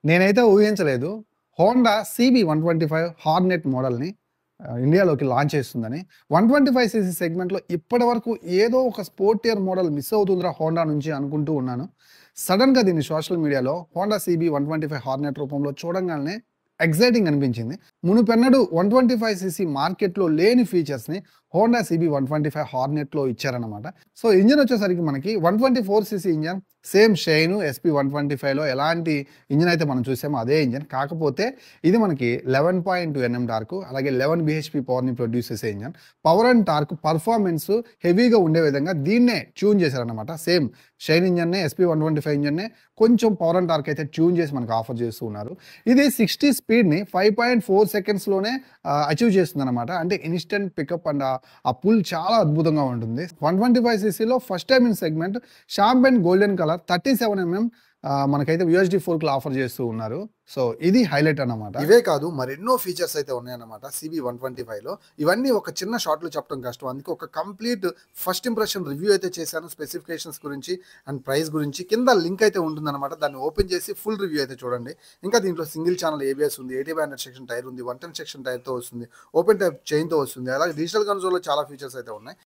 నేనైతే ఊహించలేదు. Honda CB 125 Hornet మోడల్‌ని ఇండియాలోకి లాంచ్ చేస్తుందని. 125 సీసీ సెగ్మెంట్‌లో ఇప్పటివరకు ఏదో ఒక స్పోర్టియర్ మోడల్ మిస్ అవుతుందిరా హోండా నుంచి అనుకుంటూ ఉన్నాను. సడెన్‌గా దీన్ని సోషల్ మీడియాలో హోండా సీబీ 125 హార్నెట్ రూపంలో చూడంగాల్నే ఎక్సైటింగ్ అనిపించింది. మునుపెన్నడూ 125 సీసీ మార్కెట్‌లో లేని ఫీచర్స్‌ని హోండా సీబీ 125 హార్నెట్‌లో ఇచ్చారన్నమాట. సో, ఇంజిన్ వచ్చేసరికి మనకి 124 CC engine same Shine SP 125లో ఎలాంటి ఇంజిన్ అయితే మనం చూసామో అదే ఇంజిన్. కాకపోతే ఇది మనకి 11.2 ఎన్ఎం టార్క్ అలాగే 11 బీహెచ్‌పీ పవర్‌ని ప్రొడ్యూస్ చేసే engine. Power and torque performance హెవీగా ఉండే విధంగా దీన్నే ట్యూన్ చేశారన్నమాట. సేమ్ షైన్ ఇంజిన్‌నే ఎస్‌పీ 125 ఇంజిన్‌నే కొంచెం పవర్ అండ్ టార్క్ అయితే ట్యూన్ చేసి మనకు ఆఫర్ చేస్తూ ఉన్నారు. ఇది 60 స్పీడ్‌ని 5.4 సెకండ్స్‌లోనే అచీవ్ చేస్తుందన్నమాట. అంటే ఇన్‌స్టంట్ పికప్ అండ్ ఆ పుల్ చాలా అద్భుతంగా ఉంటుంది. 125 సీసీలో first time in segment champagne golden colour 37 mm మనకైతే యూఎస్‌డి ఫోర్క్‌లో ఆఫర్ చేస్తూ ఉన్నారు. సో, ఇది హైలైట్ అన్నమాట. ఇవే కాదు మరెన్నో ఫీచర్స్ అయితే ఉన్నాయన్నమాట సీబీ 125లో. ఇవన్నీ ఒక చిన్న షార్ట్‌లో చెప్పడం కష్టం. అందుకే ఒక కంప్లీట్ ఫస్ట్ ఇంప్రెషన్ రివ్యూ అయితే చేశాను. స్పెసిఫికేషన్స్ గురించి అండ్ ప్రైస్ గురించి. కింద లింక్ అయితే ఉంటుందన్నమాట. దాన్ని ఓపెన్ చేసి ఫుల్ రివ్యూ అయితే చూడండి. ఇంకా దీంట్లో సింగిల్ ఛానల్ ఏబీఎస్ ఉంది. 80 బ్యాండెడ్ సెక్షన్ టైర్ ఉంది. 110 సెక్షన్ టైర్‌తో వస్తుంది. ఓపెన్ టైప్ చైన్‌తో వస్తుంది. అలాగే డిజిటల్ కన్సోల్‌లో చాలా ఫీచర్స్ అయితే ఉన్నాయి.